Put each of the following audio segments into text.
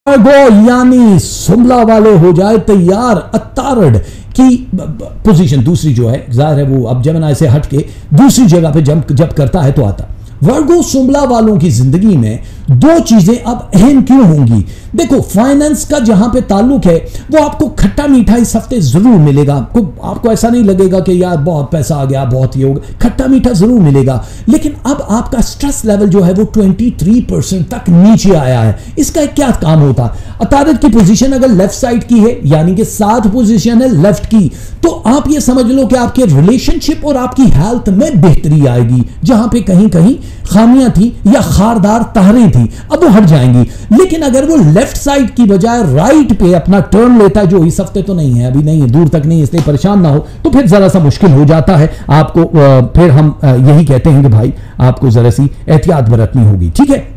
वर्गो यानी सुमला वाले हो जाए तैयार। अतारड की पोजीशन दूसरी जो है, जाहिर है वो अब जेमिनी से हट के दूसरी जगह पे जब करता है तो आता। वर्गो सुमला वालों की जिंदगी में दो चीजें अब अहम क्यों होंगी? देखो, फाइनेंस का जहां पे ताल्लुक है वो आपको खट्टा मीठा इस हफ्ते जरूर मिलेगा। आपको ऐसा नहीं लगेगा कि यार बहुत पैसा आ गया, बहुत ही होगा, खट्टा मीठा जरूर मिलेगा। लेकिन अब आपका स्ट्रेस लेवल जो है वो 23% तक नीचे आया है। इसका क्या काम होता? अतारद की पोजीशन अगर लेफ्ट साइड की है, यानी कि 7 पोजीशन है लेफ्ट की, तो आप ये समझ लो कि आपके रिलेशनशिप और आपकी हेल्थ में बेहतरी आएगी। जहां पे कहीं कहीं खामियां थी या खारदार तहरें थी, अब वो हट जाएंगी। लेकिन अगर वो लेफ्ट साइड की बजाय राइट पे अपना टर्न लेता है, जो इस हफ्ते तो नहीं है, अभी नहीं है, दूर तक नहीं, इसलिए परेशान ना हो, तो फिर जरा सा मुश्किल हो जाता है आपको। फिर हम यही कहते हैं कि भाई आपको जरा सी एहतियात बरतनी होगी, ठीक है।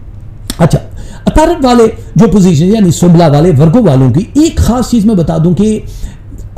अच्छा, अतारद वाले जो पोजीशन यानी सुमला वाले वर्गो वालों की एक खास चीज मैं बता दूं कि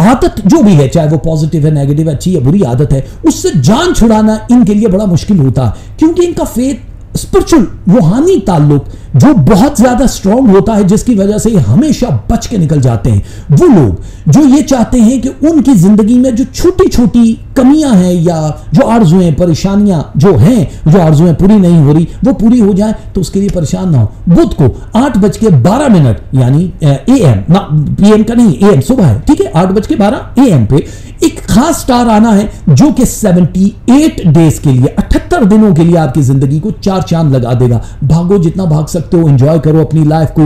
आदत जो भी है, चाहे वो पॉजिटिव है, नेगेटिव, अच्छी या बुरी आदत है, उससे जान छुड़ाना इनके लिए बड़ा मुश्किल होता है, क्योंकि इनका फेथ स्पिरिचुअल रूहानी ताल्लुक जो बहुत ज्यादा स्ट्रांग होता है, जिसकी वजह से ये हमेशा बच के निकल जाते हैं। वो लोग जो ये चाहते हैं कि उनकी जिंदगी में जो छोटी छोटी कमियां हैं या जो आरजुएं, परेशानियां जो हैं, जो आरजुएं पूरी नहीं हो रही वो पूरी हो जाए, तो उसके लिए परेशान ना हो। बुध को 8:12 यानी AM ना, PM का नहीं, AM सुबह है, ठीक है, 8:12 AM पे एक खास स्टार आना है जो कि 78 डेज के लिए, 78 दिनों के लिए आपकी जिंदगी को 4 चांद लगा देगा। भागो जितना भाग सकते हो, एंजॉय करो अपनी लाइफ को।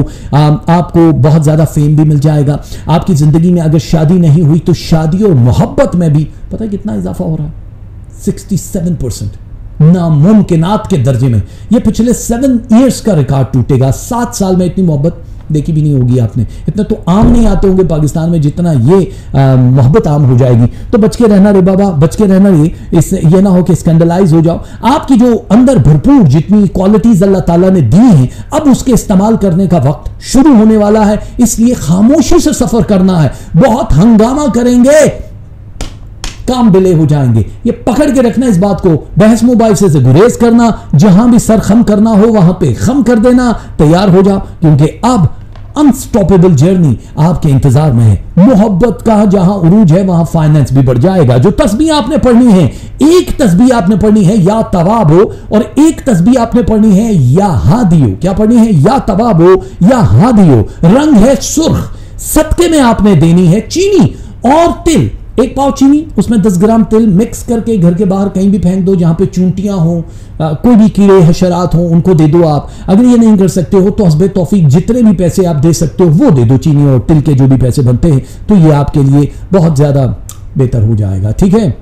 आपको बहुत ज्यादा फेम भी मिल जाएगा। आपकी जिंदगी में अगर शादी नहीं हुई तो शादी और मोहब्बत में भी पता है कितना इजाफा हो रहा है? 67%, नामुमकिनात के दर्जे में। यह पिछले 7 ईयर्स का रिकॉर्ड टूटेगा। 7 साल में इतनी मोहब्बत देखी भी नहीं होगी आपने। इतना तो आम नहीं आते होंगे पाकिस्तान में जितना ये मोहब्बत आम हो जाएगी। तो बच के रहना रे बाबा, बच के रहना रे, ये ना हो कि स्कैंडलाइज हो जाओ। आपकी जो अंदर भरपूर जितनी क्वालिटीज अल्लाह ताला ने दी हैं, अब उसके इस्तेमाल करने का वक्त शुरू होने वाला है। इसलिए खामोशी से सफर करना है। बहुत हंगामा करेंगे, काम डिले हो जाएंगे। ये पकड़ के रखना इस बात को। बहस मुबाहिसे से गुरेज करना, जहां भी सर खम करना हो वहां पे खम कर देना, तैयार हो जाओ, क्योंकि अब अनस्टॉपेबल जर्नी आपके इंतजार में है। मोहब्बत का जहां उरूज है वहां फाइनेंस भी बढ़ जाएगा। जो तस्बीह आपने पढ़नी है, एक तस्बीह आपने पढ़नी है या तवाब हो, और एक तस्बीह आपने पढ़नी है या हादी हो। क्या पढ़नी है? या तवाब हो या हादी हो। रंग है सुर्ख। सदके में आपने देनी है चीनी और तिल। 1 पाव चीनी, उसमें 10 ग्राम तिल मिक्स करके घर के बाहर कहीं भी फेंक दो जहां पे चूंटियां हो, कोई भी कीड़े हशरात हो, उनको दे दो आप। अगर ये नहीं कर सकते हो तो हस्बे तौफीक जितने भी पैसे आप दे सकते हो वो दे दो। चीनी और तिल के जो भी पैसे बनते हैं, तो ये आपके लिए बहुत ज्यादा बेहतर हो जाएगा, ठीक है।